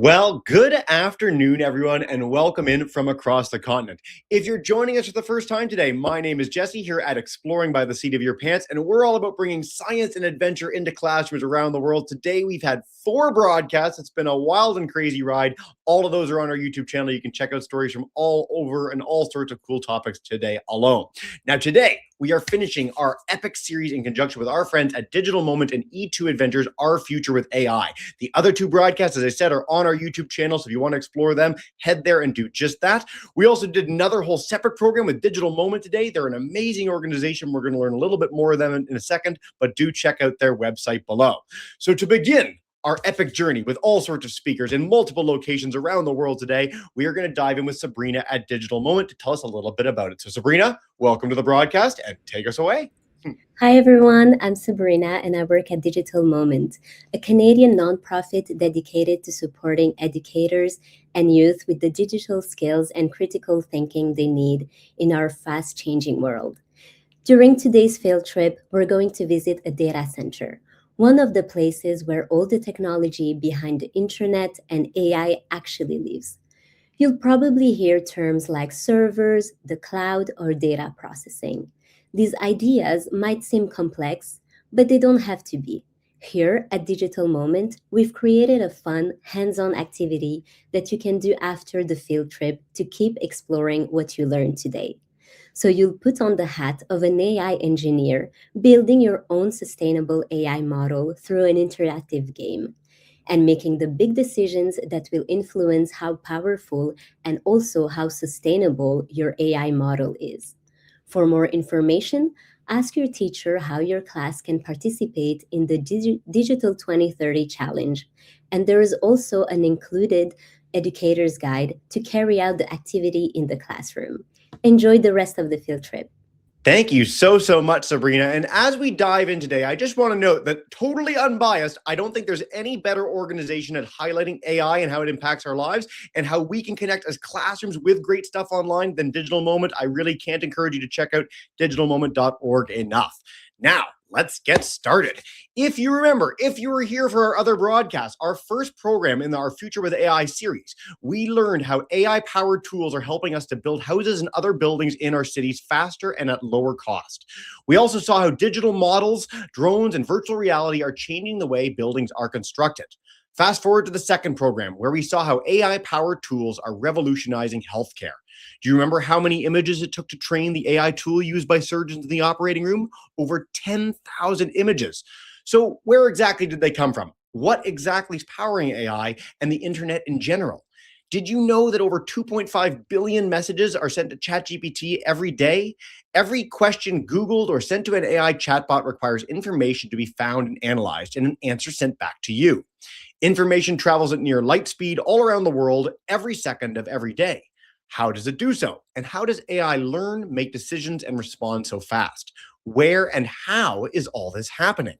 Well, good afternoon, everyone, and welcome in from across the continent. If you're joining us for the first time today, my name is Jesse here at Exploring by the Seat of Your Pants, and we're all about bringing science and adventure into classrooms around the world. Today, we've had 4 broadcasts. It's been a wild and crazy ride. All of those are on our YouTube channel. You can check out stories from all over and all sorts of cool topics today alone. Now, today, we are finishing our epic series in conjunction with our friends at Digital Moment and E2 Adventures, Our Future with AI. The other 2 broadcasts, as I said, are on our YouTube channel, so if you want to explore them, head there and do just that. We also did another whole separate program with Digital Moment today. They're an amazing organization. We're going to learn a little bit more of them in a second, but do check out their website below. So to begin our epic journey with all sorts of speakers in multiple locations around the world today, we are going to dive in with Sabrina at Digital Moment to tell us a little bit about it. So Sabrina, welcome to the broadcast and take us away. Hi everyone, I'm Sabrina and I work at Digital Moment, a Canadian nonprofit dedicated to supporting educators and youth with the digital skills and critical thinking they need in our fast-changing world. During today's field trip, we're going to visit a data center, one of the places where all the technology behind the internet and AI actually lives. You'll probably hear terms like servers, the cloud, or data processing. These ideas might seem complex, but they don't have to be. Here at Digital Moment, we've created a fun, hands-on activity that you can do after the field trip to keep exploring what you learned today. So you'll put on the hat of an AI engineer, building your own sustainable AI model through an interactive game, and making the big decisions that will influence how powerful and also how sustainable your AI model is. For more information, ask your teacher how your class can participate in the Digital 2030 Challenge. And there is also an included educator's guide to carry out the activity in the classroom. Enjoy the rest of the field trip. Thank you so much, Sabrina. And as we dive in today, I just want to note that totally unbiased, I don't think there's any better organization at highlighting AI and how it impacts our lives and how we can connect as classrooms with great stuff online than Digital Moment. I really can't encourage you to check out digitalmoment.org enough. Now, let's get started. If you remember, if you were here for our other broadcast, our first program in our Future with AI series, we learned how AI-powered tools are helping us to build houses and other buildings in our cities faster and at lower cost. We also saw how digital models, drones, and virtual reality are changing the way buildings are constructed. Fast forward to the second program, where we saw how AI-powered tools are revolutionizing healthcare. Do you remember how many images it took to train the AI tool used by surgeons in the operating room? Over 10,000 images. So where exactly did they come from? What exactly is powering AI and the internet in general? Did you know that over 2.5 billion messages are sent to ChatGPT every day? Every question Googled or sent to an AI chatbot requires information to be found and analyzed and an answer sent back to you. Information travels at near light speed all around the world every second of every day. How does it do so? And how does AI learn, make decisions, and respond so fast? Where and how is all this happening?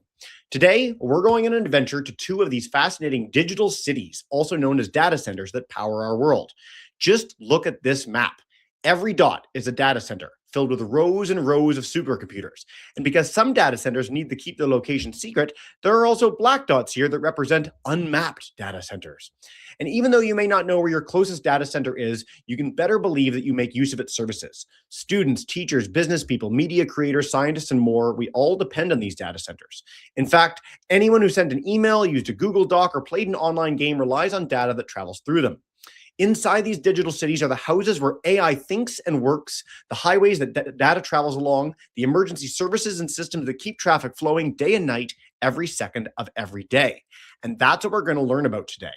Today, we're going on an adventure to 2 of these fascinating digital cities, also known as data centers, that power our world. Just look at this map. Every dot is a data center filled with rows and rows of supercomputers. And because some data centers need to keep their location secret, there are also black dots here that represent unmapped data centers. And even though you may not know where your closest data center is, you can better believe that you make use of its services. Students, teachers, business people, media creators, scientists, and more, we all depend on these data centers. In fact, anyone who sent an email, used a Google Doc, or played an online game relies on data that travels through them. Inside these digital cities are the houses where AI thinks and works, the highways that data travels along, the emergency services and systems that keep traffic flowing day and night, every second of every day. And that's what we're going to learn about today.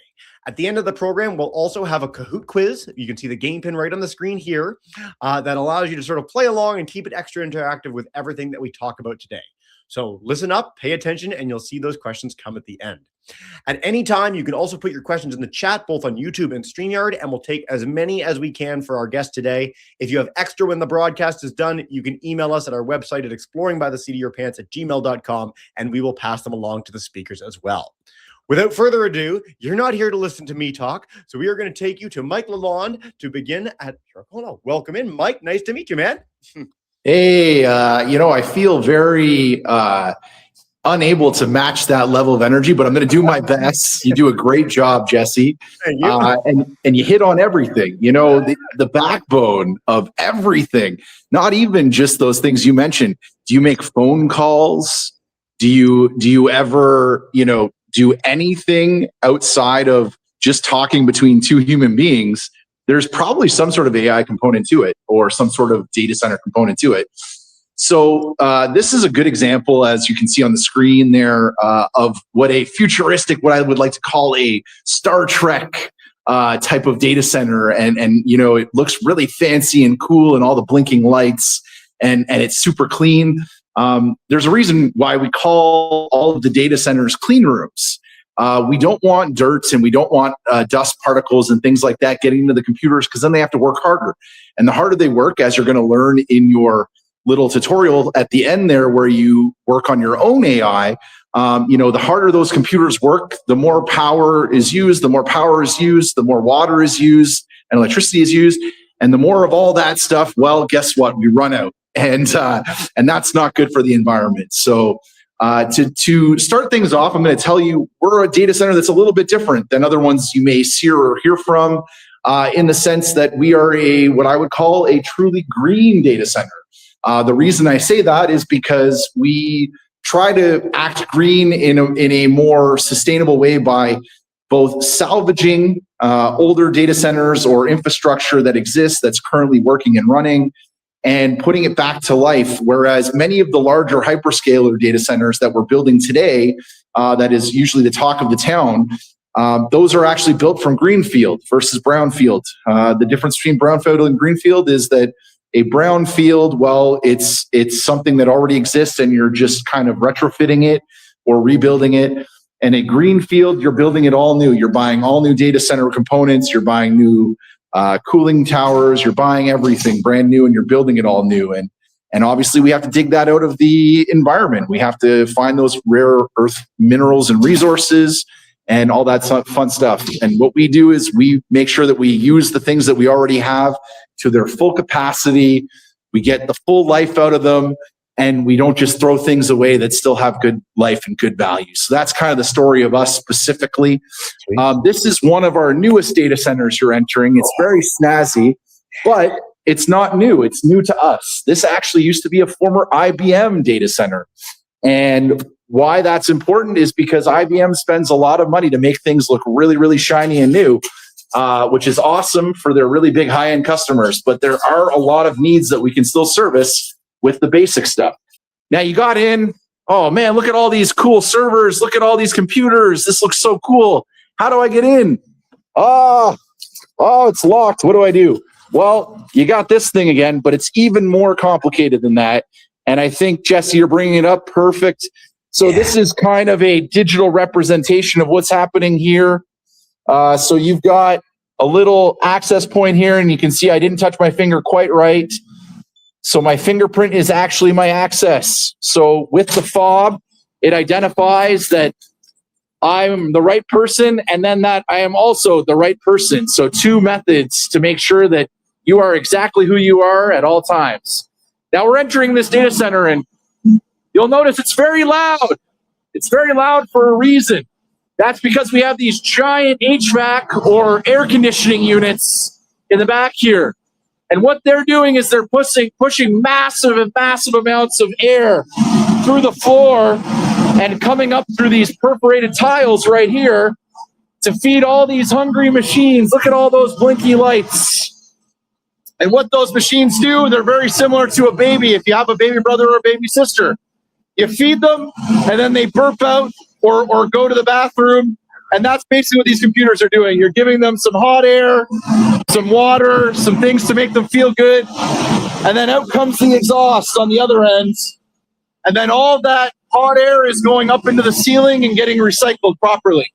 At the end of the program, we'll also have a Kahoot quiz. You can see the game pin right on the screen here that allows you to sort of play along and keep it extra interactive with everything that we talk about today. So listen up, pay attention, and you'll see those questions come at the end. At any time, you can also put your questions in the chat, both on YouTube and StreamYard, and we'll take as many as we can for our guest today. If you have extra when the broadcast is done, you can email us at our website at exploringbytheseatofyourpants@gmail.com, and we will pass them along to the speakers as well. Without further ado, you're not here to listen to me talk, so we are going to take you to Mike Lalonde to begin at Strathcona. Welcome in, Mike. Nice to meet you, man. Hey, I feel very unable to match that level of energy, but I'm going to do my best. You do a great job, Jesse. Thank you. And you hit on everything, the backbone of everything, not even just those things you mentioned. Do you make phone calls? Do you ever, do anything outside of just talking between two human beings? There's probably some sort of AI component to it or some sort of data center component to it. So this is a good example, as you can see on the screen there, of what I would like to call a Star Trek type of data center. And it looks really fancy and cool and all the blinking lights and it's super clean. There's a reason why we call all of the data centers clean rooms. We don't want dirt and we don't want dust particles and things like that getting into the computers, because then they have to work harder. And the harder they work, as you're going to learn in your little tutorial at the end there where you work on your own AI, the harder those computers work, the more power is used, the more water is used and electricity is used. And the more of all that stuff, well, guess what? We run out. And that's not good for the environment. So to start things off, I'm going to tell you we're a data center that's a little bit different than other ones you may see or hear from, in the sense that we are what I would call a truly green data center. The reason I say that is because we try to act green in a more sustainable way by both salvaging older data centers or infrastructure that exists that's currently working and running and putting it back to life. Whereas many of the larger hyperscaler data centers that we're building today, that is usually the talk of the town, those are actually built from greenfield versus brownfield. The difference between brownfield and greenfield is that a brownfield, well, it's something that already exists and you're just kind of retrofitting it or rebuilding it. And a greenfield, you're building it all new. You're buying all new data center components. You're buying new cooling towers. You're buying everything brand new and you're building it all new. And obviously we have to dig that out of the environment. We have to find those rare earth minerals and resources and all that fun stuff. And what we do is we make sure that we use the things that we already have to their full capacity. We get the full life out of them, and we don't just throw things away that still have good life and good value. So that's kind of the story of us specifically. This is one of our newest data centers you're entering. It's very snazzy, but it's not new. It's new to us. This actually used to be a former IBM data center. And why that's important is because IBM spends a lot of money to make things look really, really shiny and new, which is awesome for their really big high-end customers. But there are a lot of needs that we can still service with the basic stuff. Now you got in, oh man, look at all these cool servers. Look at all these computers. This looks so cool. How do I get in? Oh, it's locked. What do I do? Well, you got this thing again, but it's even more complicated than that. And I think, Jesse, you're bringing it up perfect. So this is kind of a digital representation of what's happening here. So you've got a little access point here, and you can see I didn't touch my finger quite right. So my fingerprint is actually my access. So with the fob, it identifies that I'm the right person and then that I am also the right person. So two methods to make sure that you are exactly who you are at all times. Now we're entering this data center and you'll notice it's very loud. It's very loud for a reason. That's because we have these giant HVAC or air conditioning units in the back here. And what they're doing is they're pushing massive amounts of air through the floor and coming up through these perforated tiles right here to feed all these hungry machines. Look at all those blinky lights. And what those machines do, they're very similar to a baby. If you have a baby brother or a baby sister, you feed them and then they burp out or go to the bathroom. And that's basically what these computers are doing. You're giving them some hot air, some water, some things to make them feel good. And then out comes the exhaust on the other end. And then all that hot air is going up into the ceiling and getting recycled properly.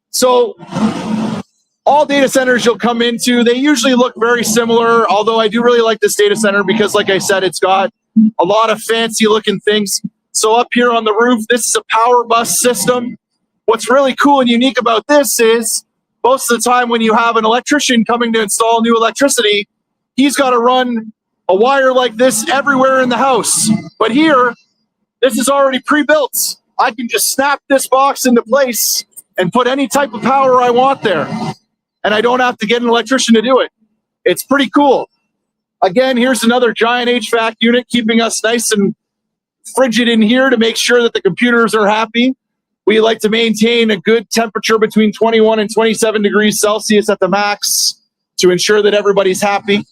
So all data centers you'll come into, they usually look very similar, although I do really like this data center because, like I said, it's got a lot of fancy looking things. So up here on the roof, this is a power bus system. What's really cool and unique about this is most of the time when you have an electrician coming to install new electricity, he's got to run a wire like this everywhere in the house. But here, this is already pre-built. I can just snap this box into place and put any type of power I want there. And I don't have to get an electrician to do it. It's pretty cool. Again, here's another giant HVAC unit keeping us nice and frigid in here to make sure that the computers are happy. We like to maintain a good temperature between 21 and 27 degrees Celsius at the max to ensure that everybody's happy.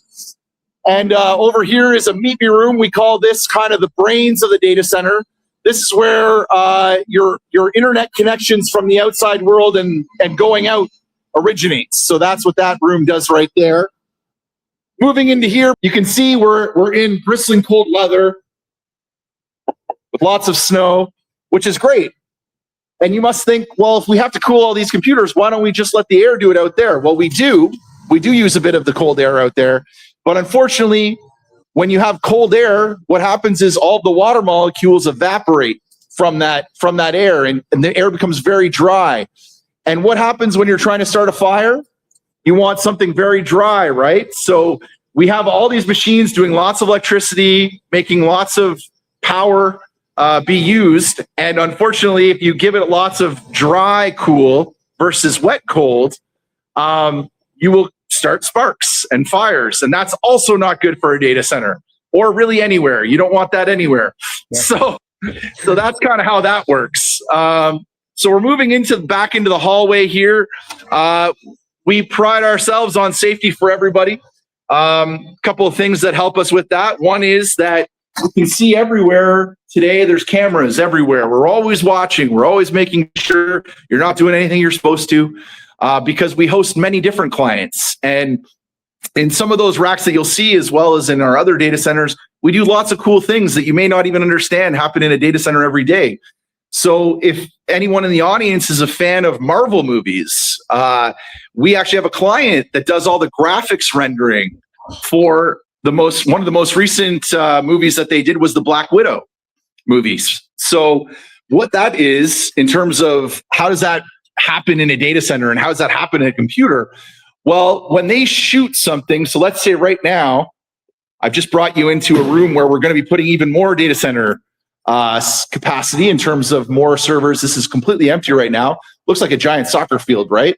And over here is a meet me room. We call this kind of the brains of the data center. This is where your internet connections from the outside world and going out originates. So that's what that room does right there. Moving into here, you can see we're in bristling cold weather with lots of snow, which is great. And you must think, well, if we have to cool all these computers, why don't we just let the air do it out there? Well, we do. We do use a bit of the cold air out there. But unfortunately, when you have cold air, what happens is all the water molecules evaporate from that air, and the air becomes very dry. And what happens when you're trying to start a fire? You want something very dry, right? So we have all these machines doing lots of electricity, making lots of power be used. And unfortunately, if you give it lots of dry cool versus wet cold, you will start sparks and fires. And that's also not good for a data center or really anywhere. You don't want that anywhere. Yeah. So that's kind of how that works. So we're moving back into the hallway here. We pride ourselves on safety for everybody. Couple of things that help us with that. One is that you can see everywhere today, there's cameras everywhere. We're always watching. We're always making sure you're not doing anything you're supposed to, because we host many different clients. And in some of those racks that you'll see, as well as in our other data centers, we do lots of cool things that you may not even understand happen in a data center every day. So if anyone in the audience is a fan of Marvel movies, we actually have a client that does all the graphics rendering for one of the most recent movies that they did was the Black Widow movies. So what that is in terms of how does that happen in a data center and how does that happen in a computer? Well, when they shoot something, so let's say right now, I've just brought you into a room where we're going to be putting even more data center capacity in terms of more servers. This is completely empty right now. Looks like a giant soccer field, right?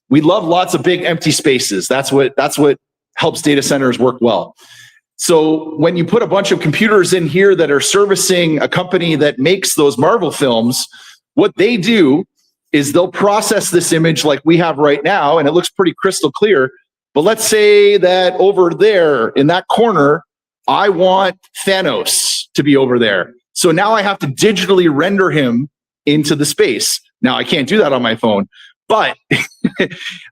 We love lots of big empty spaces. That's what helps data centers work well. So when you put a bunch of computers in here that are servicing a company that makes those Marvel films, what they do is they'll process this image like we have right now, and it looks pretty crystal clear. But let's say that over there in that corner, I want Thanos to be over there. So now I have to digitally render him into the space. Now I can't do that on my phone. But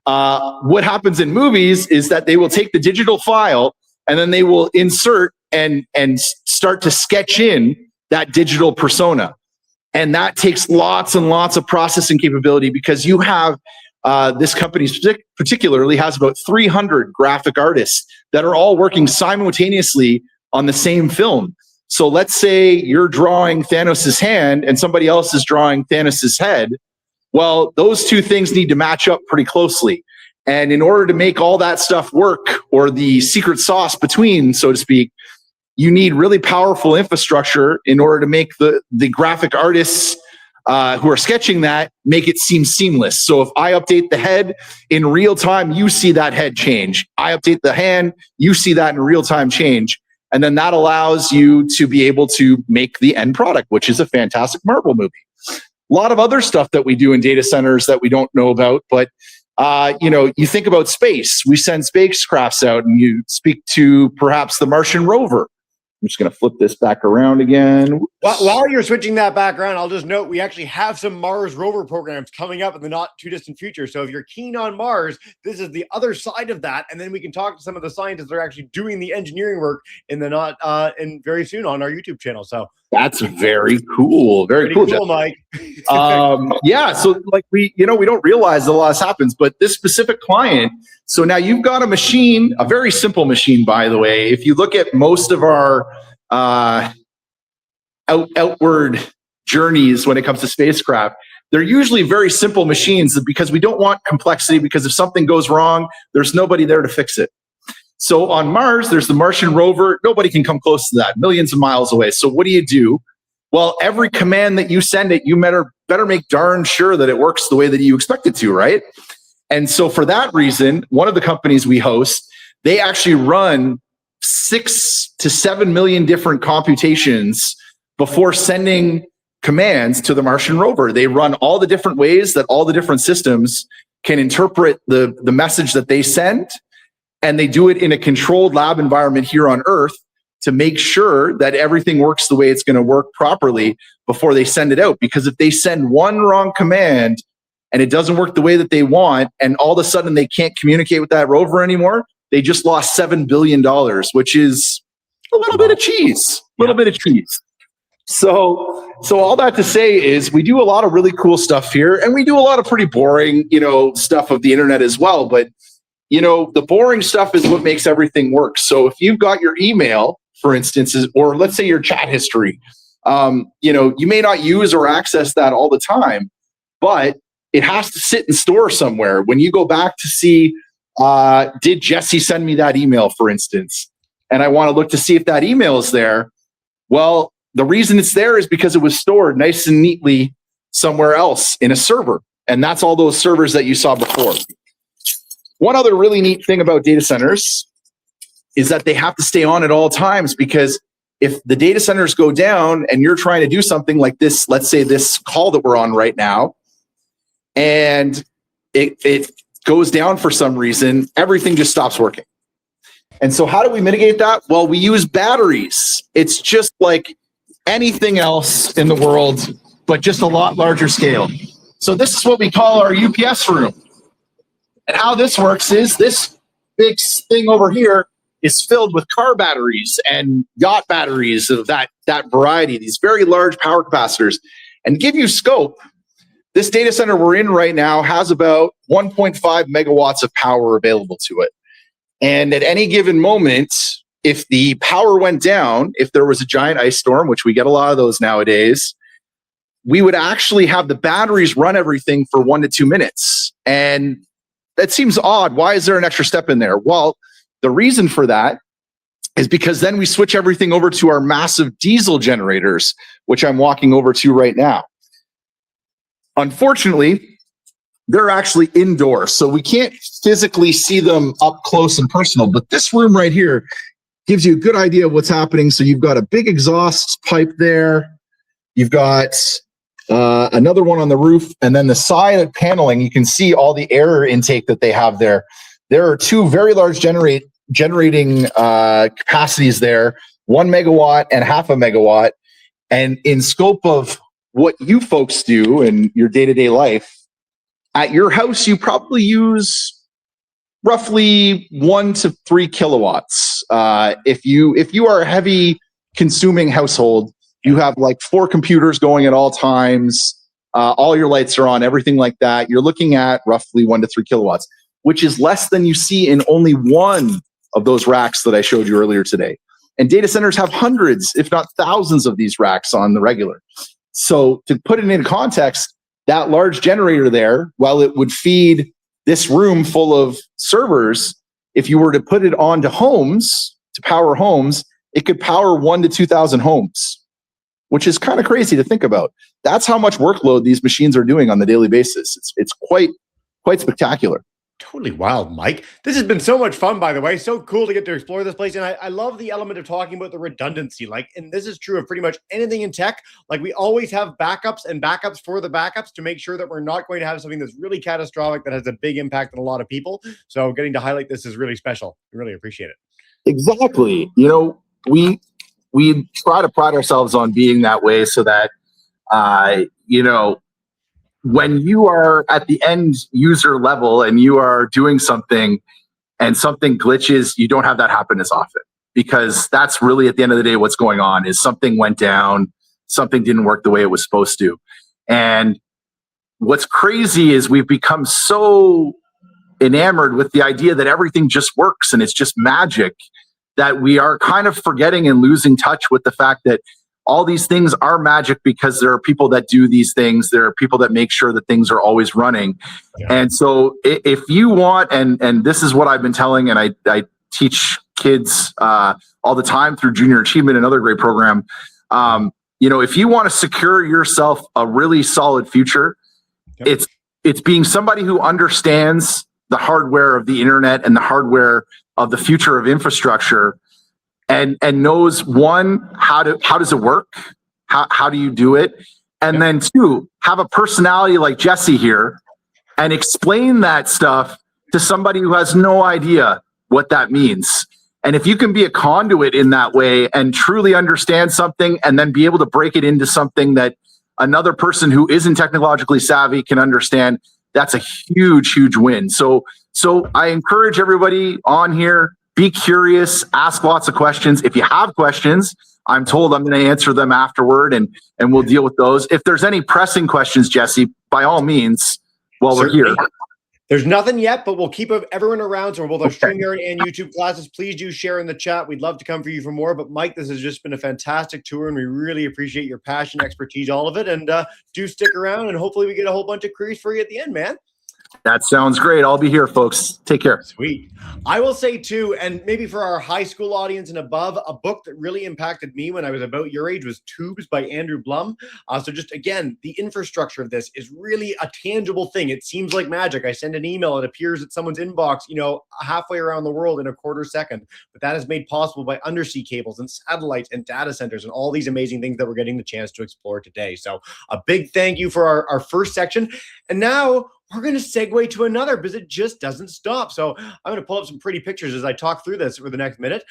what happens in movies is that they will take the digital file and then they will insert and start to sketch in that digital persona. And that takes lots and lots of processing capability because you have this company particularly has about 300 graphic artists that are all working simultaneously on the same film. So let's say you're drawing Thanos' hand and somebody else is drawing Thanos' head. Well, those two things need to match up pretty closely. And in order to make all that stuff work, or the secret sauce between, so to speak, you need really powerful infrastructure in order to make the graphic artists who are sketching that make it seem seamless. So if I update the head in real time, you see that head change. I update the hand, you see that in real time change. And then that allows you to be able to make the end product, which is a fantastic Marvel movie. A lot of other stuff that we do in data centers that we don't know about, but you think about space. We send spacecrafts out, and you speak to perhaps the Martian rover. I'm just going to flip this back around again. While you're switching that background, I'll just note we actually have some Mars rover programs coming up in the not too distant future. So if you're keen on Mars, this is the other side of that, and then we can talk to some of the scientists that are actually doing the engineering work in the and very soon on our YouTube channel. So that's very cool. Very cool, Mike. Yeah. So like we don't realize that a lot happens, but this specific client. So now you've got a machine, a very simple machine, by the way. If you look at most of our outward journeys when it comes to spacecraft, they're usually very simple machines because we don't want complexity, because if something goes wrong, there's nobody there to fix it. So on Mars, there's the Martian rover. Nobody can come close to that, millions of miles away. So what do? Well, every command that you send it, you better make darn sure that it works the way that you expect it to, right? And so for that reason, one of the companies we host, they actually run 6 to 7 million different computations before sending commands to the Martian rover. They run all the different ways that all the different systems can interpret the message that they send, and they do it in a controlled lab environment here on Earth to make sure that everything works the way it's going to work properly before they send it out. Because if they send one wrong command and it doesn't work the way that they want, and all of a sudden they can't communicate with that rover anymore, they just lost $7 billion, which is a little bit of cheese, So all that to say is we do a lot of really cool stuff here, and we do a lot of pretty boring, stuff of the internet as well. But, the boring stuff is what makes everything work. So if you've got your email, for instance, or let's say your chat history, you may not use or access that all the time, but it has to sit and store somewhere. When you go back to see, did Jesse send me that email, for instance, and I want to look to see if that email is there, well, the reason it's there is because it was stored nice and neatly somewhere else in a server. And that's all those servers that you saw before. One other really neat thing about data centers is that they have to stay on at all times, because if the data centers go down and you're trying to do something like this, let's say this call that we're on right now, and it goes down for some reason, everything just stops working. And so how do we mitigate that? Well, we use batteries. It's just like anything else in the world, but just a lot larger scale. So this is what we call our UPS room. And how this works is this big thing over here is filled with car batteries and yacht batteries of that variety, these very large power capacitors. And to give you scope, this data center we're in right now has about 1.5 megawatts of power available to it. And at any given moment, if the power went down, if there was a giant ice storm, which we get a lot of those nowadays, we would actually have the batteries run everything for 1 to 2 minutes. And that seems odd. Why is there an extra step in there? Well, the reason for that is because then we switch everything over to our massive diesel generators, which I'm walking over to right now. Unfortunately, they're actually indoors, so we can't physically see them up close and personal. But this room right here gives you a good idea of what's happening. So you've got a big exhaust pipe there. You've got another one on the roof, and then the side paneling, you can see all the air intake that they have there. There are 2 very large generating capacities there, 1 megawatt and half a megawatt. And in scope of what you folks do in your day-to-day life, at your house, you probably use roughly 1 to 3 kilowatts. If you are a heavy consuming household, you have like 4 computers going at all times, all your lights are on, everything like that. You're looking at roughly 1 to 3 kilowatts, which is less than you see in only one of those racks that I showed you earlier today. And data centers have hundreds, if not thousands of these racks on the regular. So to put it in context, that large generator there, while it would feed this room full of servers, if you were to put it onto homes, to power homes, it could power 1 to 2,000 homes, which is kind of crazy to think about. That's how much workload these machines are doing on the daily basis. It's quite spectacular. Totally wild, Mike. This has been so much fun, by the way. So cool to get to explore this place. And I love the element of talking about the redundancy. And this is true of pretty much anything in tech. Like, we always have backups and backups for the backups to make sure that we're not going to have something that's really catastrophic that has a big impact on a lot of people. So getting to highlight this is really special. I really appreciate it. Exactly. We try to pride ourselves on being that way so that, when you are at the end user level and you are doing something and something glitches, you don't have that happen as often, because that's really at the end of the day what's going on is something went down, something didn't work the way it was supposed to. And what's crazy is we've become so enamored with the idea that everything just works and it's just magic, that we are kind of forgetting and losing touch with the fact that all these things are magic because there are people that do these things. There are people that make sure that things are always running. Yeah. And so if you want, and this is what I've been telling, and I teach kids all the time through Junior Achievement, another great program, if you want to secure yourself a really solid future, Yep. it's being somebody who understands the hardware of the internet and the hardware of the future of infrastructure, and knows, one, how does it work? How do you do it? And then two, have a personality like Jesse here and explain that stuff to somebody who has no idea what that means. And if you can be a conduit in that way and truly understand something and then be able to break it into something that another person who isn't technologically savvy can understand, that's a huge, huge win. So I encourage everybody on here, be curious, ask lots of questions. If you have questions, I'm told I'm going to answer them afterward, and we'll deal with those. If there's any pressing questions, Jesse, by all means, while we're here. There's nothing yet, but we'll keep everyone around. So both our StreamYard and YouTube classes, please do share in the chat. We'd love to come for you for more. But Mike, this has just been a fantastic tour, and we really appreciate your passion, expertise, all of it. And do stick around, and hopefully we get a whole bunch of queries for you at the end, man. That sounds great. I'll be here, folks. Take care. Sweet. I will say too, and maybe for our high school audience and above, a book that really impacted me when I was about your age was Tubes by Andrew Blum. So just again, the infrastructure of this is really a tangible thing. It seems like magic. I send an email, it appears at someone's inbox, halfway around the world in a quarter second. But that is made possible by undersea cables and satellites and data centers and all these amazing things that we're getting the chance to explore today. So a big thank you for our first section. And now we're going to segue to another because it just doesn't stop. So I'm going to pull up some pretty pictures as I talk through this for the next minute.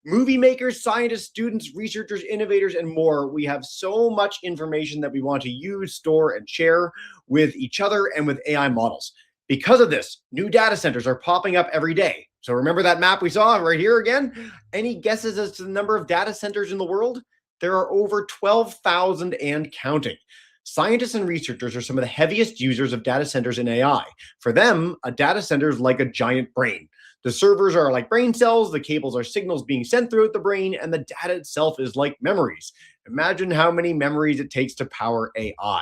Movie makers, scientists, students, researchers, innovators, and more. We have so much information that we want to use, store, and share with each other and with AI models. Because of this, new data centers are popping up every day. So remember that map we saw right here again? Any guesses as to the number of data centers in the world? There are over 12,000 and counting. Scientists and researchers are some of the heaviest users of data centers in AI. For them, a data center is like a giant brain. The servers are like brain cells, the cables are signals being sent throughout the brain, and the data itself is like memories. Imagine how many memories it takes to power AI.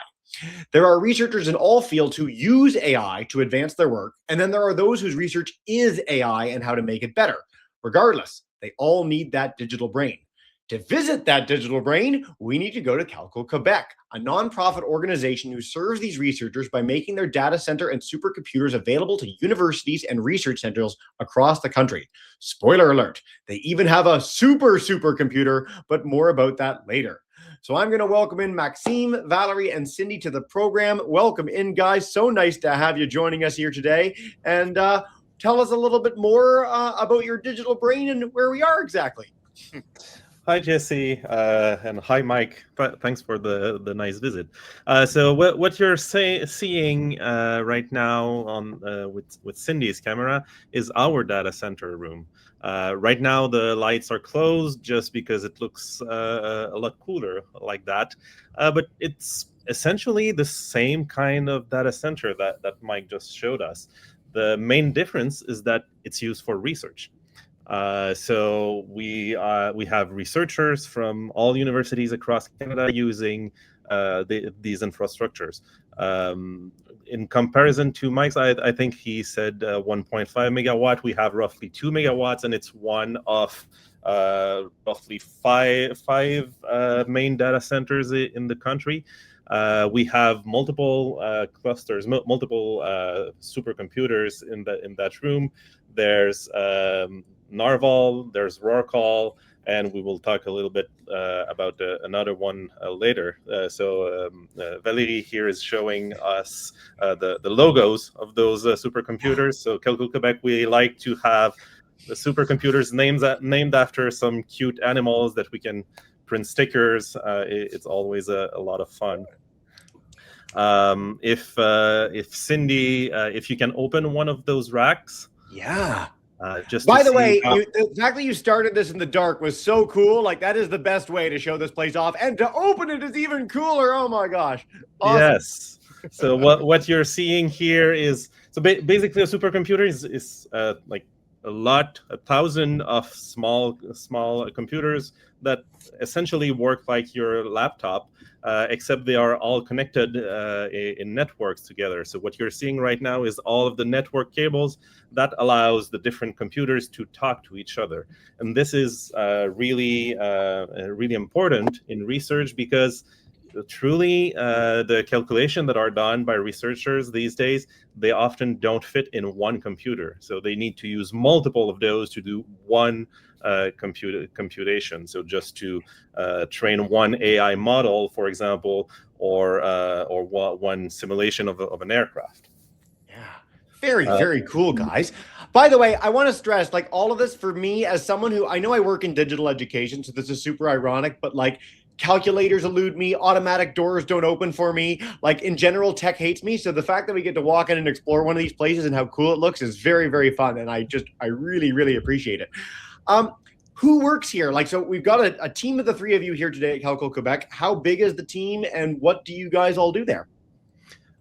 There are researchers in all fields who use AI to advance their work, and then there are those whose research is AI and how to make it better. Regardless, they all need that digital brain. To visit that digital brain, we need to go to Calco Quebec, a nonprofit organization who serves these researchers by making their data center and supercomputers available to universities and research centers across the country. Spoiler alert, they even have a supercomputer, but more about that later. So I'm going to welcome in Maxime, Valerie, and Cindy to the program. Welcome in, guys. So nice to have you joining us here today. And tell us a little bit more about your digital brain and where we are exactly. Hi, Jesse, and hi, Mike. Thanks for the nice visit. So what you're seeing right now on with Cindy's camera is our data center room. Right now, the lights are closed just because it looks a lot cooler like that. But it's essentially the same kind of data center that Mike just showed us. The main difference is that it's used for research. So we have researchers from all universities across Canada using these infrastructures. In comparison to Mike's, I think he said 1.5 megawatt. We have roughly 2 megawatts, and it's one of roughly five main data centers in the country. We have multiple clusters, multiple supercomputers in that room. There's Narval, there's Rorqual, and we will talk a little bit about another one later. So Valérie here is showing us the logos of those supercomputers. So Calco Quebec, we like to have the supercomputers named after some cute animals that we can print stickers. It's always a lot of fun. If Cindy, if you can open one of those racks. Yeah. Just by the way, the fact that you started this in the dark was so cool. Like, that is the best way to show this place off, and to open it is even cooler. Oh my gosh! Awesome. Yes. So what you're seeing here is basically a supercomputer is like 1,000 of small computers that essentially work like your laptop, except they are all connected in networks together. So what you're seeing right now is all of the network cables that allows the different computers to talk to each other. And this is really important in research, because truly the calculation that are done by researchers these days, they often don't fit in one computer. So they need to use multiple of those to do one computation. So just to train one AI model, for example, or one simulation of an aircraft. Yeah. Very cool, guys. By the way, I want to stress, like, all of this for me as someone who, I know I work in digital education, so this is super ironic, but like, calculators elude me, automatic doors don't open for me. Like, in general, tech hates me. So the fact that we get to walk in and explore one of these places and how cool it looks is very fun. And I really appreciate it. Who works here? Like, so we've got a team of the three of you here today at Calcul Quebec. How big is the team, and what do you guys all do there?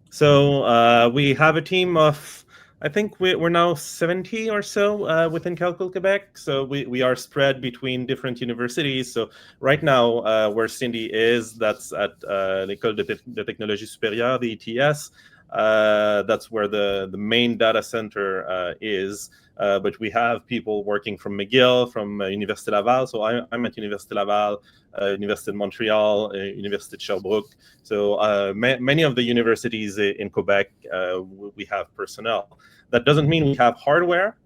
So we have a team of, I think we're now 70 or so within Calcul Quebec. So we are spread between different universities. So right now, where Cindy is, that's at l'École de Technologie Supérieure, the ETS. That's where the main data center is. But we have people working from McGill, from Université Laval. So I'm at Université Laval, Université de Montreal, Université de Sherbrooke. So many of the universities in Quebec, we have personnel. That doesn't mean we have hardware,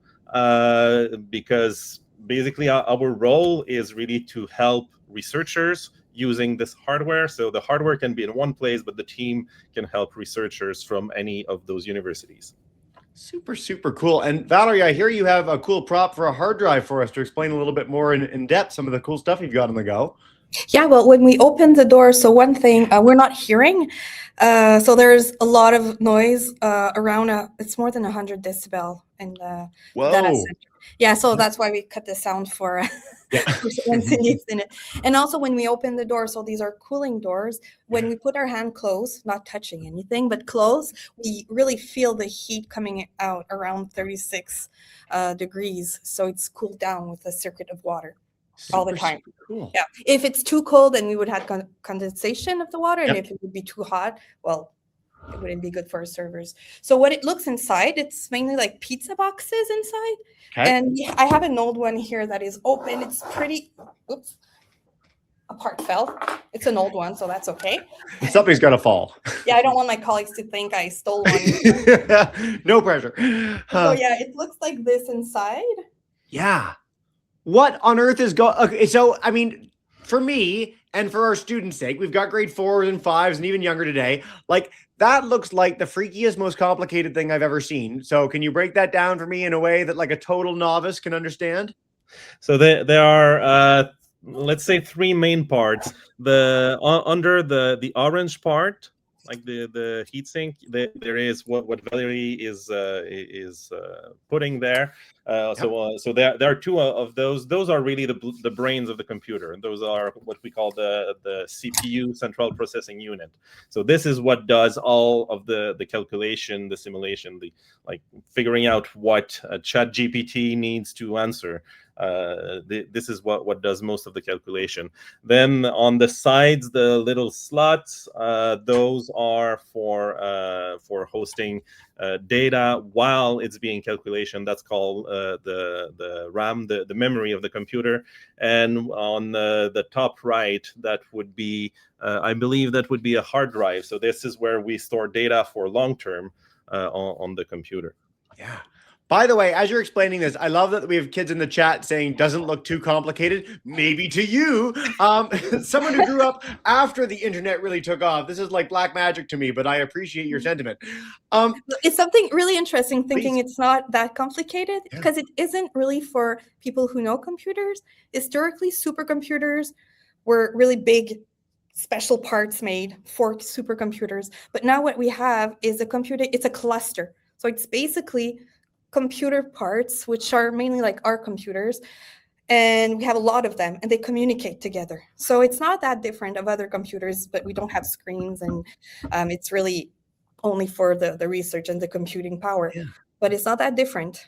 because basically our role is really to help researchers using this hardware. So the hardware can be in one place, but the team can help researchers from any of those universities. Super cool. And Valerie, I hear you have a cool prop for a hard drive for us to explain a little bit more in depth some of the cool stuff you've got on the go. Yeah, well, when we open the door, so one thing, we're not hearing. So there's a lot of noise around, it's more than 100 decibel in the data center. Yeah, so that's why we cut the sound for when Cindy's in it. And also when we open the door, so these are cooling doors. When we put our hand close, not touching anything, but close, we really feel the heat coming out around 36 degrees. So it's cooled down with a circuit of water. All the time. Cool. Yeah. If it's too cold, then we would have condensation of the water. And if it would be too hot, well, it wouldn't be good for our servers. So what it looks inside, it's mainly like pizza boxes inside. Okay. And I have an old one here that is open. It's pretty, oops, a part fell. It's an old one, so that's okay. Something's going to fall. Yeah, I don't want my colleagues to think I stole one. No pressure. So yeah, it looks like this inside. Yeah. What on earth is going? Okay, so I mean, for me and for our students' sake, we've got grade 4s and 5s and even younger today. Like, that looks like the freakiest, most complicated thing I've ever seen. So can you break that down for me in a way that like a total novice can understand? So there are, let's say, three main parts. Under the orange part, like the heatsink, there is what Valerie is putting there. So there are two of those. Those are really the brains of the computer, and those are what we call the CPU, central processing unit. So this is what does all of the calculation, the simulation, the like figuring out what ChatGPT needs to answer. This is what does most of the calculation. Then on the sides, the little slots, those are for hosting data while it's being calculation. That's called the RAM, the memory of the computer. And on the top right, that would be, I believe that would be a hard drive. So this is where we store data for long term on the computer. Yeah. By the way, as you're explaining this, I love that we have kids in the chat saying doesn't look too complicated. Maybe to you, someone who grew up after the internet really took off. This is like black magic to me, but I appreciate your sentiment. It's something really interesting thinking Please. It's not that complicated because it isn't really for people who know computers. Historically, supercomputers were really big special parts made for supercomputers. But now what we have is a computer, it's a cluster. So it's basically computer parts, which are mainly like our computers, and we have a lot of them and they communicate together. So it's not that different of other computers, but we don't have screens, and it's really only for the research and the computing power. But it's not that different.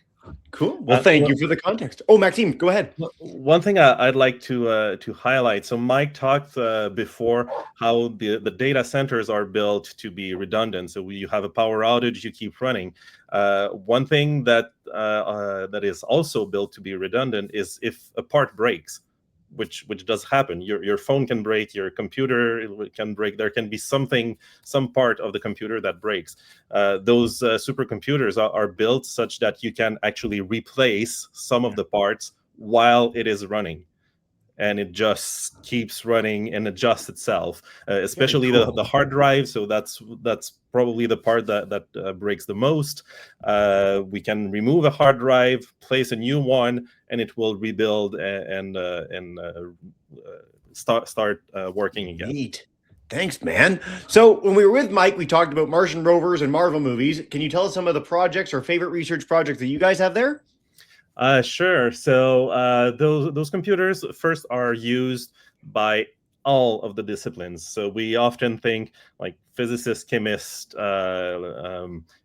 Cool. Well, thank you for the context. Oh, Maxime, go ahead. One thing I'd like to highlight. So Mike talked before how the data centers are built to be redundant. So you have a power outage, you keep running. One thing that that is also built to be redundant is if a part breaks, which does happen. Your phone can break, your computer can break. There can be some part of the computer that breaks. Those supercomputers are built such that you can actually replace some of the parts while it is running, and it just keeps running and adjusts itself. Especially cool. the hard drive. So that's probably the part that breaks the most. We can remove a hard drive, place a new one, and it will rebuild and start working again. Neat. Thanks, man. So when we were with Mike, we talked about Martian rovers and Marvel movies. Can you tell us some of the projects or favorite research projects that you guys have there? Sure. So those computers first are used by all of the disciplines. So we often think like physicists, chemists,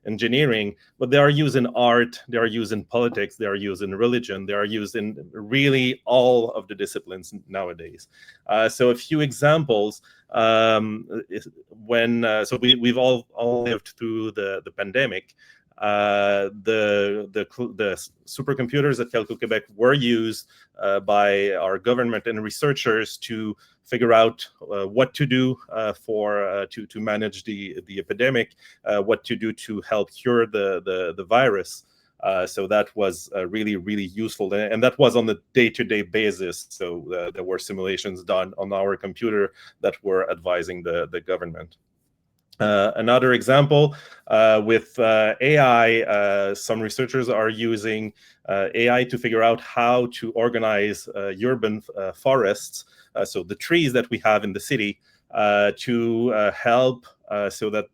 engineering, but they are used in art, they are used in politics, they are used in religion, they are used in really all of the disciplines nowadays. So a few examples. We've all lived through the pandemic. The supercomputers at Telco Quebec were used by our government and researchers to figure out what to do to manage the epidemic, what to do to help cure the virus. So that was really, really useful, and that was on a day-to-day basis. So there were simulations done on our computer that were advising the government. Another example with AI, some researchers are using AI to figure out how to organize urban forests, so the trees that we have in the city, to help so that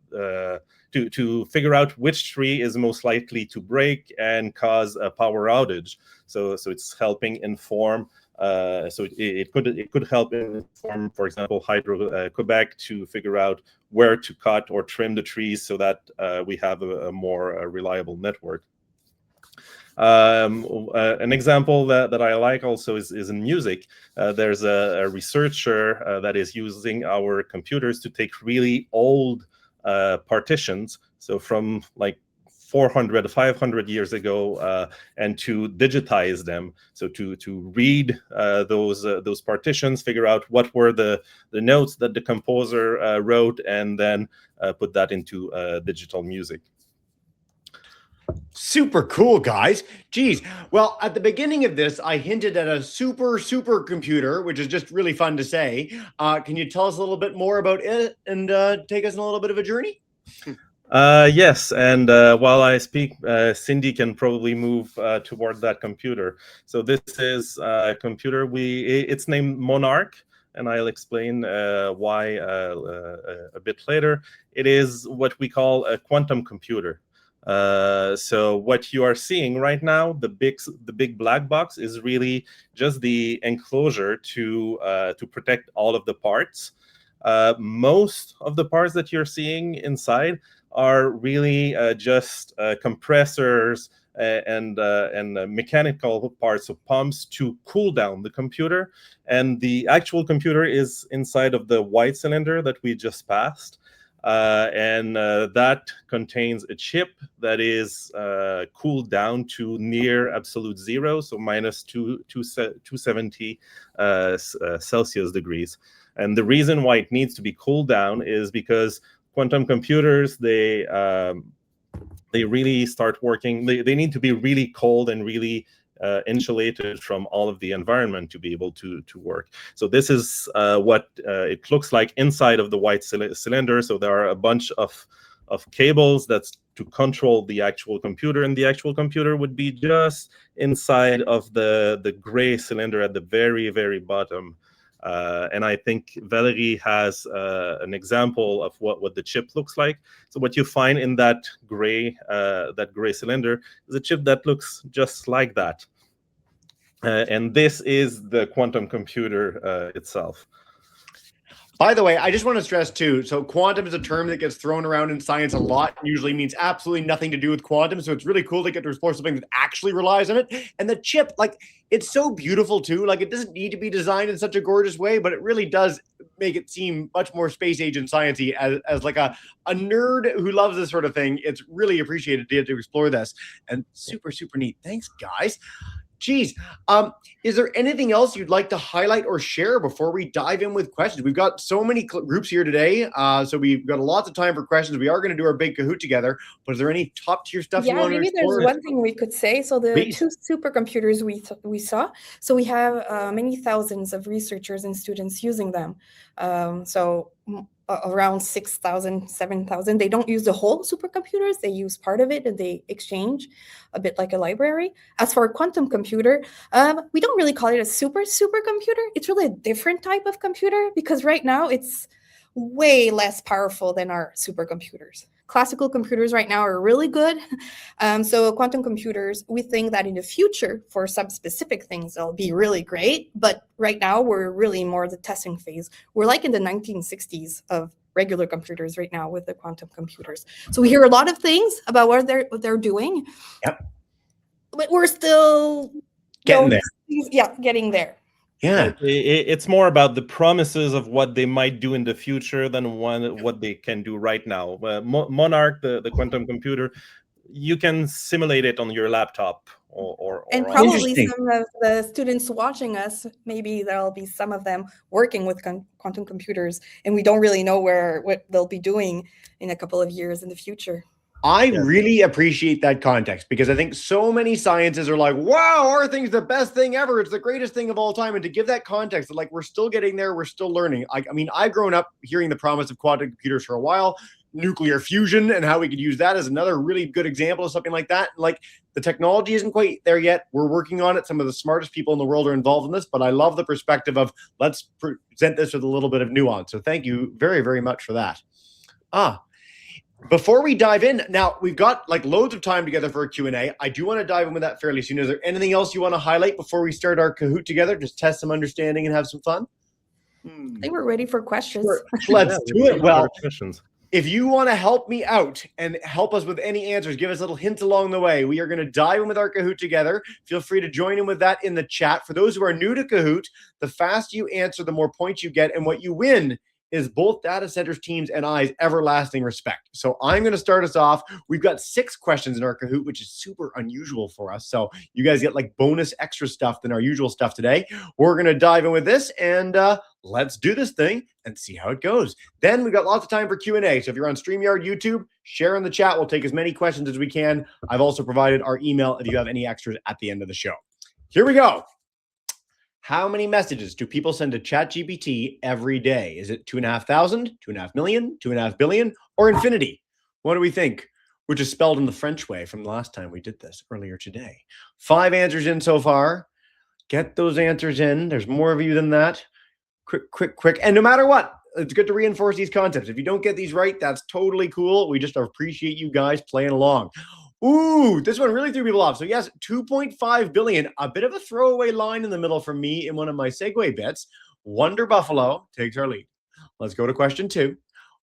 to figure out which tree is most likely to break and cause a power outage. So it's helping inform. So it could help inform, for example, Hydro Quebec to figure out where to cut or trim the trees so that we have a more reliable network. An example that I like also is in music. There's a researcher that is using our computers to take really old partitions, so from like 400 500 years ago, and to digitize them, so to read those partitions, figure out what were the notes that the composer wrote, and then put that into digital music. Super cool, guys. Geez. Well, at the beginning of this, I hinted at a super computer, which is just really fun to say. Can you tell us a little bit more about it and take us on a little bit of a journey? Yes, and while I speak, Cindy can probably move toward that computer. So this is a computer. It's named Monarch, and I'll explain why a bit later. It is what we call a quantum computer. So what you are seeing right now, the big black box, is really just the enclosure to protect all of the parts. Most of the parts that you're seeing inside are really just compressors and mechanical parts of pumps to cool down the computer. And the actual computer is inside of the white cylinder that we just passed. And that contains a chip that is cooled down to near absolute zero, so minus 270 Celsius degrees. And the reason why it needs to be cooled down is because quantum computers, they really start working. They need to be really cold and really insulated from all of the environment to be able to work. So this is what it looks like inside of the white cylinder. So there are a bunch of cables that's to control the actual computer, and the actual computer would be just inside of the gray cylinder at the very bottom. And I think Valerie has an example of what the chip looks like. So what you find in that gray cylinder is a chip that looks just like that. And this is the quantum computer itself. By the way, I just want to stress too, so quantum is a term that gets thrown around in science a lot and usually means absolutely nothing to do with quantum. So it's really cool to get to explore something that actually relies on it. And the chip, like, it's so beautiful too. Like, it doesn't need to be designed in such a gorgeous way, but it really does make it seem much more space age and sciencey as like a nerd who loves this sort of thing. It's really appreciated to get to explore this, and super, super neat. Thanks, guys. Geez, is there anything else you'd like to highlight or share before we dive in with questions? We've got so many groups here today, so we've got lots of time for questions. We are going to do our big Kahoot together, but is there any top tier stuff you want to explore? Maybe there's one thing we could say. So the Please. two supercomputers we saw, so we have many thousands of researchers and students using them. Around 6,000, 7,000. They don't use the whole supercomputers. They use part of it and they exchange, a bit like a library. As for a quantum computer, we don't really call it a supercomputer. It's really a different type of computer because right now it's way less powerful than our supercomputers. Classical computers right now are really good. So quantum computers, we think that in the future, for some specific things, they'll be really great. But right now, we're really more the testing phase. We're like in the 1960s of regular computers right now with the quantum computers. So we hear a lot of things about what they're doing. Yep. But we're still getting there. Yeah, getting there. Yeah, it's more about the promises of what they might do in the future than what they can do right now. Monarch, the quantum computer, you can simulate it on your laptop or and probably some of the students watching us, maybe there'll be some of them working with quantum computers, and we don't really know what they'll be doing in a couple of years in the future. I really appreciate that context because I think so many sciences are like, wow, our thing's the best thing ever. It's the greatest thing of all time. And to give that context, like, we're still getting there. We're still learning. I mean, I've grown up hearing the promise of quantum computers for a while, nuclear fusion and how we could use that as another really good example of something like that. Like, the technology isn't quite there yet. We're working on it. Some of the smartest people in the world are involved in this, but I love the perspective of let's present this with a little bit of nuance. So thank you very, very much for that. Before we dive in, now we've got like loads of time together for a Q&A. I do want to dive in with that fairly soon. Is there anything else you want to highlight before we start our Kahoot together? Just test some understanding and have some fun? I think we're ready for questions. Sure. Let's do it. Well, questions. If you want to help me out and help us with any answers, give us little hints along the way. We are going to dive in with our Kahoot together. Feel free to join in with that in the chat. For those who are new to Kahoot, the faster you answer, the more points you get, and what you win is both Data Centers teams and I's everlasting respect. So I'm going to start us off. We've got 6 questions in our Kahoot, which is super unusual for us. So you guys get like bonus extra stuff than our usual stuff today. We're going to dive in with this and let's do this thing and see how it goes. Then we've got lots of time for Q&A. So if you're on StreamYard, YouTube, share in the chat. We'll take as many questions as we can. I've also provided our email if you have any extras at the end of the show. Here we go. How many messages do people send to ChatGPT every day? Is it 2,500, 2.5 million, 2.5 billion, or infinity? What do we think? Which is spelled in the French way from the last time we did this earlier today. 5 answers in so far. Get those answers in. There's more of you than that. Quick. And no matter what, it's good to reinforce these concepts. If you don't get these right, that's totally cool. We just appreciate you guys playing along. Ooh, this one really threw people off. So yes, 2.5 billion, a bit of a throwaway line in the middle from me in one of my segue bits. Wonder Buffalo takes our lead. Let's go to question 2.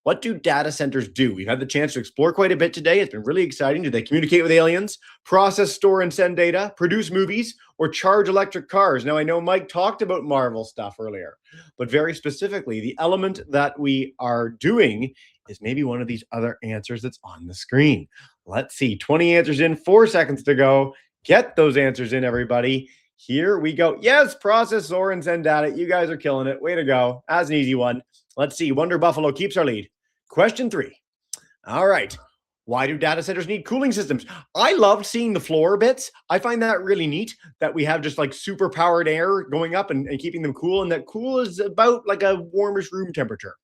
What do data centers do? We've had the chance to explore quite a bit today. It's been really exciting. Do they communicate with aliens, process, store, and send data, produce movies, or charge electric cars? Now, I know Mike talked about Marvel stuff earlier, but very specifically, the element that we are doing is maybe one of these other answers that's on the screen. Let's see, 20 answers in, 4 seconds to go. Get those answers in, everybody. Here we go. Yes, process, store, and send data. You guys are killing it. Way to go. That's an easy one. Let's see. Wonder Buffalo keeps our lead. Question 3. All right. Why do data centers need cooling systems? I loved seeing the floor bits. I find that really neat that we have just like super powered air going up and keeping them cool. And that cool is about like a warmish room temperature.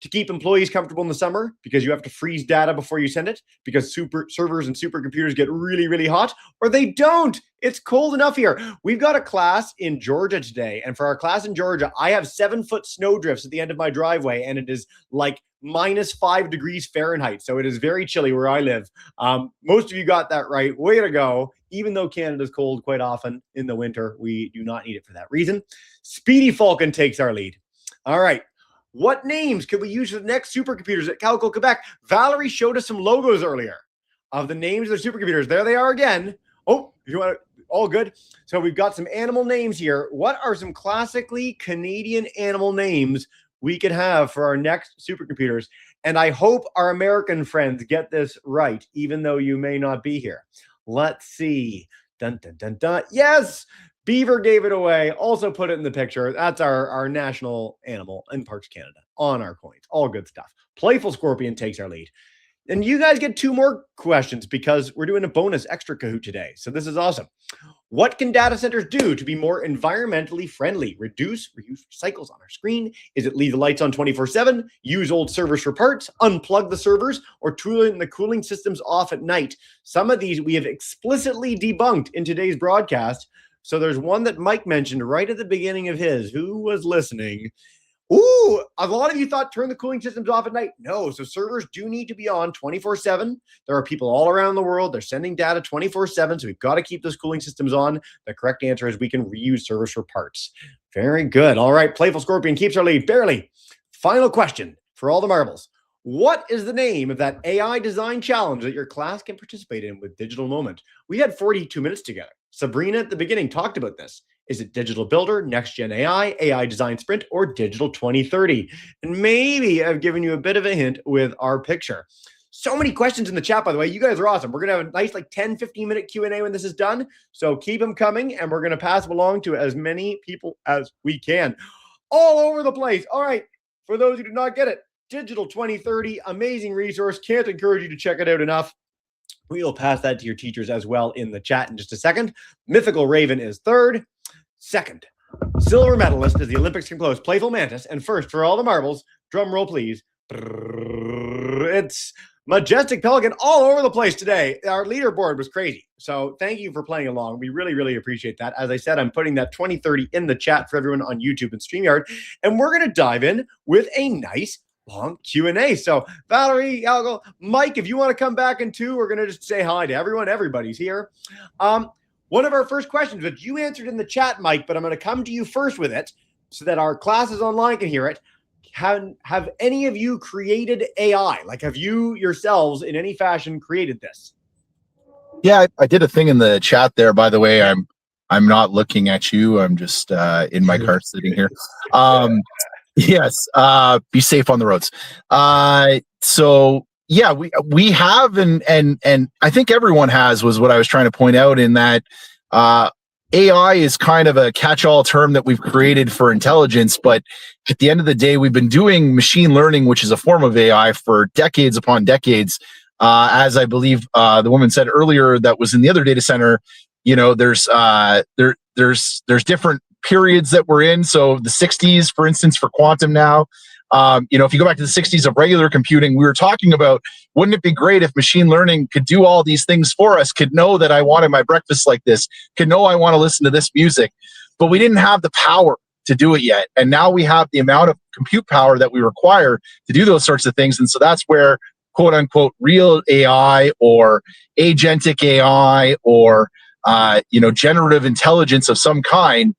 To keep employees comfortable in the summer, because you have to freeze data before you send it, because super servers and supercomputers get really, really hot, or they don't. It's cold enough here. We've got a class in Georgia today, and for our class in Georgia, I have 7-foot snow drifts at the end of my driveway, and it is like -5 degrees Fahrenheit, so it is very chilly where I live. Most of you got that right. Way to go. Even though Canada's cold quite often in the winter, we do not need it for that reason. Speedy Falcon takes our lead. All right. What names could we use for the next supercomputers at Calco Quebec? Valerie showed us some logos earlier of the names of the supercomputers. There they are again. Oh, if you want to, all good. So we've got some animal names here. What are some classically Canadian animal names we could have for our next supercomputers? And I hope our American friends get this right, even though you may not be here. Let's see. Dun, dun, dun, dun. Yes, Beaver gave it away. Also put it in the picture. That's our national animal in Parks Canada on our coins. All good stuff. Playful Scorpion takes our lead. And you guys get 2 more questions because we're doing a bonus extra Kahoot today. So this is awesome. What can data centers do to be more environmentally friendly? Reduce, reuse cycles on our screen? Is it leave the lights on 24/7? Use old servers for parts? Unplug the servers? Or turn the cooling systems off at night? Some of these we have explicitly debunked in today's broadcast. So there's one that Mike mentioned right at the beginning of his. Who was listening? Ooh, a lot of you thought turn the cooling systems off at night. No, so servers do need to be on 24/7. There are people all around the world. They're sending data 24/7, so we've got to keep those cooling systems on. The correct answer is we can reuse servers for parts. Very good. All right, Playful Scorpion keeps our lead. Barely. Final question for all the marbles. What is the name of that AI design challenge that your class can participate in with Digital Moment? We had 42 minutes together. Sabrina at the beginning talked about this. Is it Digital Builder, Next Gen AI, AI Design Sprint, or Digital 2030? And maybe I've given you a bit of a hint with our picture. So many questions in the chat, by the way. You guys are awesome. We're going to have a nice 10, 15-minute Q&A when this is done. So keep them coming, and we're going to pass them along to as many people as we can. All over the place. All right. For those who did not get it, Digital 2030, amazing resource. Can't encourage you to check it out enough. We'll pass that to your teachers as well in the chat in just a second. Mythical Raven is third. Second, silver medalist as the Olympics come close, Playful Mantis. And first, for all the marbles, drum roll, please. It's Majestic Pelican all over the place today. Our leaderboard was crazy. So thank you for playing along. We really, really appreciate that. As I said, I'm putting that 2030 in the chat for everyone on YouTube and StreamYard. And we're going to dive in with a nice long Q&A. So Valerie, Algo, Mike, if you want to come back in too, we're going to just say hi to everyone. Everybody's here. One of our first questions that you answered in the chat, Mike, but I'm going to come to you first with it so that our classes online can hear it. Have any of you created AI? Like, have you yourselves in any fashion created this? Yeah, I did a thing in the chat there, by the way. I'm not looking at you. I'm just in my car sitting here. Yes, be safe on the roads. So yeah, we have, and I think everyone has, was what I was trying to point out, in that AI is kind of a catch-all term that we've created for intelligence, but at the end of the day, we've been doing machine learning, which is a form of AI, for decades upon decades. As I believe the woman said earlier that was in the other data center, you know, there's different periods that we're in. So the 60s, for instance, for quantum now, you know, if you go back to the 60s of regular computing, we were talking about, wouldn't it be great if machine learning could do all these things for us, could know that I wanted my breakfast like this, could know I want to listen to this music, but we didn't have the power to do it yet. And now we have the amount of compute power that we require to do those sorts of things. And so that's where, quote unquote, real AI or agentic AI or, you know, generative intelligence of some kind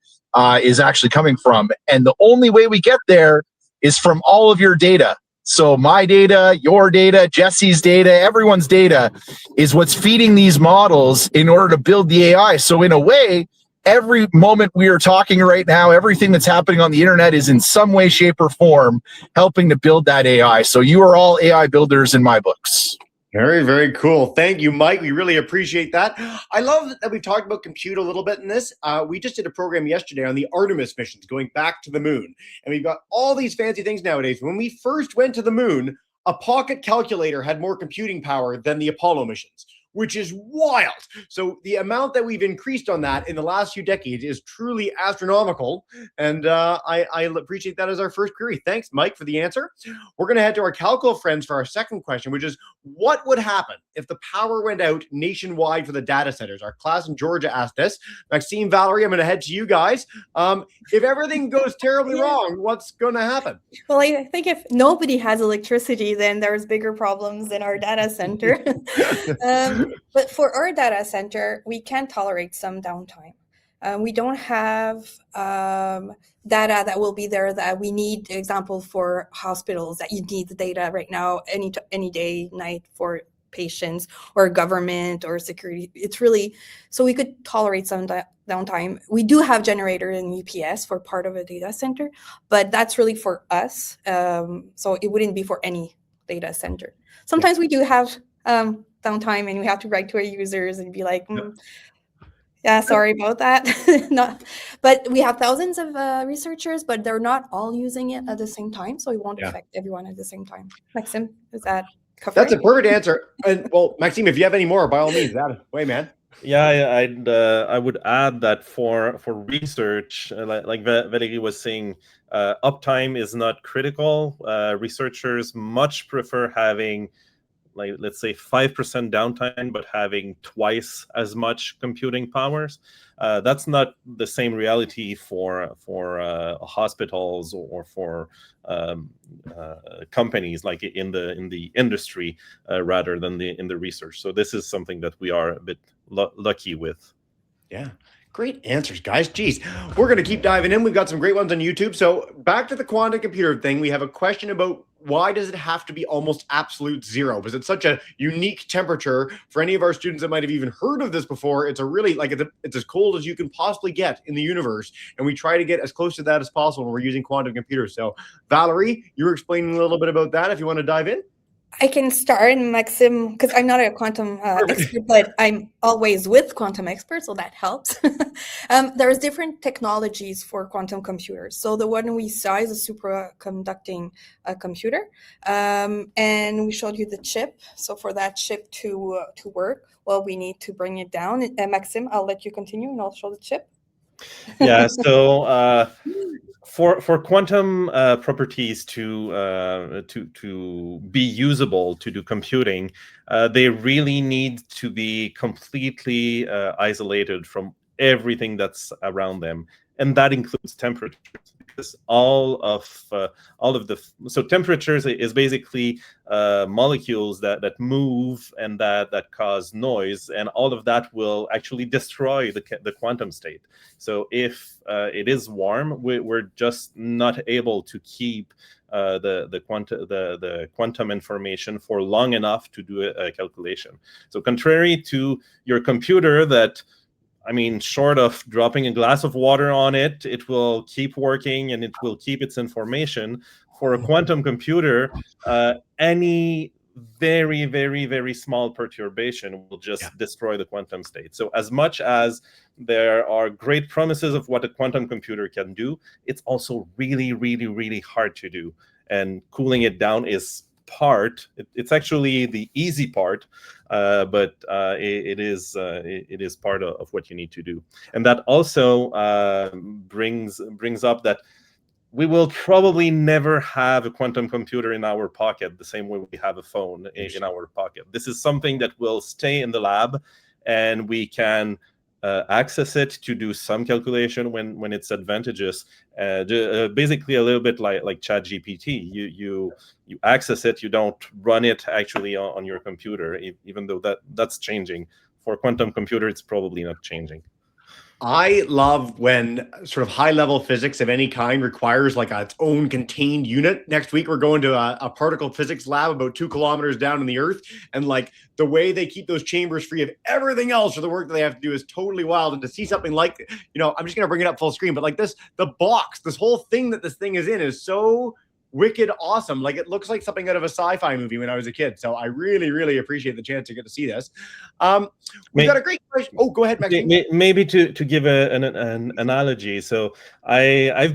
is actually coming from. And the only way we get there is from all of your data. So my data, your data, Jesse's data, everyone's data is what's feeding these models in order to build the AI. So in a way, every moment we are talking right now, everything that's happening on the internet is in some way, shape, or form helping to build that AI. So you are all AI builders in my books. Very, very cool. Thank you, Mike. We really appreciate that. I love that we talked about compute a little bit in this. We just did a program yesterday on the Artemis missions going back to the moon. And we've got all these fancy things nowadays. When we first went to the moon, a pocket calculator had more computing power than the Apollo missions, which is wild. So the amount that we've increased on that in the last few decades is truly astronomical. And I appreciate that as our first query. Thanks, Mike, for the answer. We're going to head to our Calco friends for our second question, which is, what would happen if the power went out nationwide for the data centers? Our class in Georgia asked this. Maxime, Valerie, I'm going to head to you guys. If everything goes terribly wrong, what's going to happen? Well, I think if nobody has electricity, then there's bigger problems in our data center. But for our data center, we can tolerate some downtime. We don't have data that will be there that we need, example, for hospitals, that you need the data right now, any day, night, for patients or government or security. It's really, so we could tolerate some downtime. We do have generator in UPS for part of a data center, but that's really for us. So it wouldn't be for any data center. Sometimes we do have downtime and we have to write to our users and be like, yeah, sorry about that. But we have thousands of researchers, but they're not all using it at the same time, so it won't affect everyone at the same time. Maxime, is that covered? That's a perfect answer. And well, Maxime, if you have any more, by all means, that way, man. Yeah, I would add that for research, like Valérie was saying, uptime is not critical. Researchers much prefer having, like, let's say 5% downtime, but having twice as much computing powers. That's not the same reality for hospitals or for companies, like in the industry, rather than in the research. So this is something that we are a bit lucky with. Yeah. Great answers, guys. Geez, we're going to keep diving in. We've got some great ones on YouTube. So back to the quantum computer thing, we have a question about why does it have to be almost absolute zero? Was it such a unique temperature for any of our students that might have even heard of this before? It's a really, like, it's as cold as you can possibly get in the universe. And we try to get as close to that as possible when we're using quantum computers. So Valérie, you were explaining a little bit about that. If you want to dive in. I can start, Maxime, because I'm not a quantum expert, but I'm always with quantum experts, so that helps. There's different technologies for quantum computers. So the one we saw is a superconducting computer, and we showed you the chip. So for that chip to work, well, we need to bring it down. Maxime, I'll let you continue, and I'll show the chip. Yeah. So for quantum properties to be usable to do computing, they really need to be completely isolated from everything that's around them, and that includes temperatures. Because all of the temperatures is basically molecules that move and that cause noise, and all of that will actually destroy the quantum state. So if it is warm, we're just not able to keep the quantum information for long enough to do a calculation. So contrary to your computer, that, I mean, short of dropping a glass of water on it, it will keep working and it will keep its information. For a quantum computer, any very, very, very small perturbation will just destroy the quantum state. So as much as there are great promises of what a quantum computer can do, it's also really, really, really hard to do. And cooling it down is it's actually the easy part, but it is part of what you need to do. And that also brings up that we will probably never have a quantum computer in our pocket the same way we have a phone in our pocket. This is something that will stay in the lab, and we can access it to do some calculation when it's advantageous. Basically a little bit like ChatGPT. You access it, you don't run it actually on your computer, even though that's changing. For a quantum computer, it's probably not changing. I love when sort of high-level physics of any kind requires like its own contained unit. Next week, we're going to a particle physics lab about 2 kilometers down in the Earth. And like the way they keep those chambers free of everything else for the work that they have to do is totally wild. And to see something like, I'm just going to bring it up full screen, but like the box, this whole thing that this thing is in is so wicked awesome. Like, it looks like something out of a sci-fi movie when I was a kid. So I really, really appreciate the chance to get to see this. We've got a great question. Oh, go ahead, Maxime. Maybe to give an analogy. So I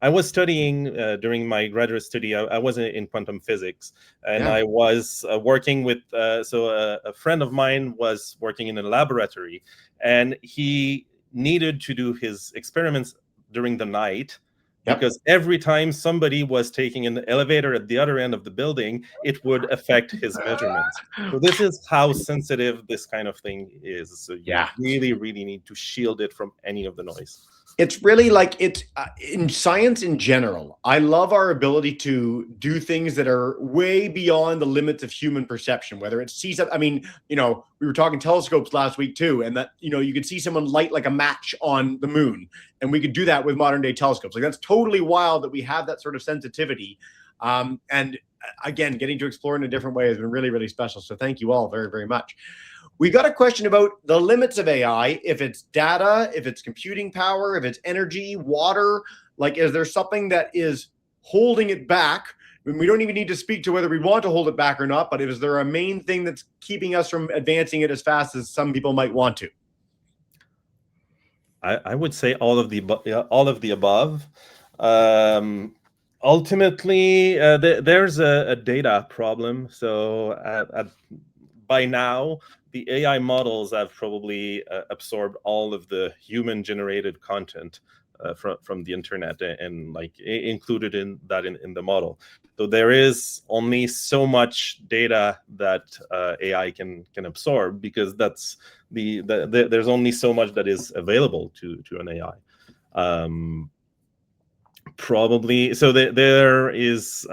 was studying during my graduate study. I was in quantum physics, and I was working with. So a friend of mine was working in a laboratory, and he needed to do his experiments during the night. Because every time somebody was taking an elevator at the other end of the building, it would affect his measurements. So this is how sensitive this kind of thing is. So you really, really need to shield it from any of the noise. It's really like it's in science in general. I love our ability to do things that are way beyond the limits of human perception, whether it's see something. I mean, we were talking telescopes last week too, and that, you could see someone light like a match on the moon, and we could do that with modern day telescopes. Like, that's totally wild that we have that sort of sensitivity. And again, getting to explore in a different way has been really, really special. So thank you all very, very much. We got a question about the limits of AI, if it's data, if it's computing power, if it's energy, water. Like, is there something that is holding it back? I mean, we don't even need to speak to whether we want to hold it back or not, but is there a main thing that's keeping us from advancing it as fast as some people might want to? I would say all of the above. Ultimately, there's a data problem. So by now, the AI models have probably absorbed all of the human-generated content from the internet and like included in that in the model. So there is only so much data that AI can absorb, because that's there's only so much that is available to an AI. Probably so there is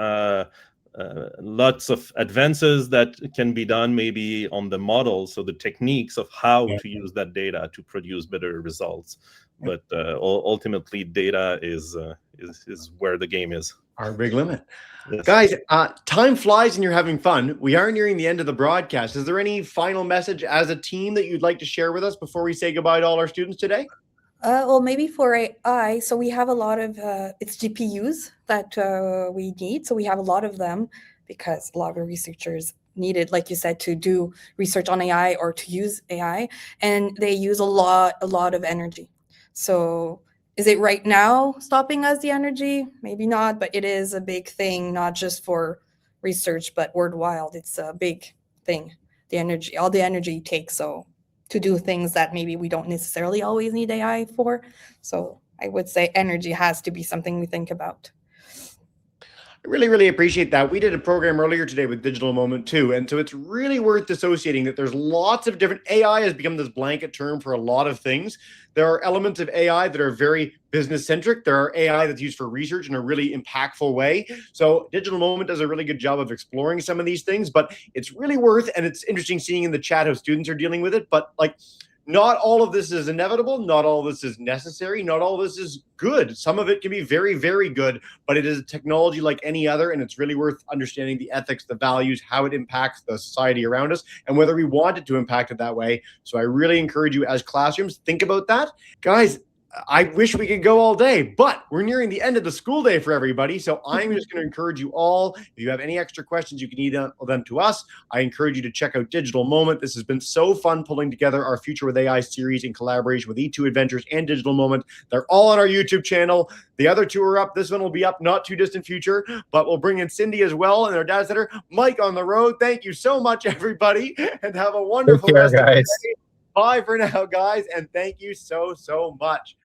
lots of advances that can be done maybe on the models, so the techniques of how to use that data to produce better results. But ultimately, data is where the game is. Our big limit. Yes. Guys, time flies and you're having fun. We are nearing the end of the broadcast. Is there any final message as a team that you'd like to share with us before we say goodbye to all our students today? Well, maybe for AI, so we have a lot of it's GPUs that we need. So we have a lot of them because a lot of researchers need it, like you said, to do research on AI or to use AI, and they use a lot of energy. So is it right now stopping us, the energy? Maybe not, but it is a big thing, not just for research, but worldwide. It's a big thing. The energy, all the energy it takes, so to do things that maybe we don't necessarily always need AI for. So I would say energy has to be something we think about. I really, really appreciate that. We did a program earlier today with Digital Moment too. And so it's really worth dissociating that there's lots of different, AI has become this blanket term for a lot of things. There are elements of AI that are very business centric. There are AI that's used for research in a really impactful way. So Digital Moment does a really good job of exploring some of these things, but it's really worth, and it's interesting seeing in the chat how students are dealing with it, but like, not all of this is inevitable. Not all of this is necessary. Not all of this is good. Some of it can be very, very good, but it is a technology like any other, and it's really worth understanding the ethics, the values, how it impacts the society around us, and whether we want it to impact it that way. So I really encourage you as classrooms, think about that. Guys, I wish we could go all day, but we're nearing the end of the school day for everybody. So I'm just going to encourage you all, if you have any extra questions, you can email them to us. I encourage you to check out Digital Moment. This has been so fun pulling together our Future with AI series in collaboration with E2 Adventures and Digital Moment. They're all on our YouTube channel. The other two are up. This one will be up not too distant future, but we'll bring in Cindy as well and our data center, Mike on the road. Thank you so much, everybody, and have a wonderful rest of the day. Bye for now, guys, and thank you so much.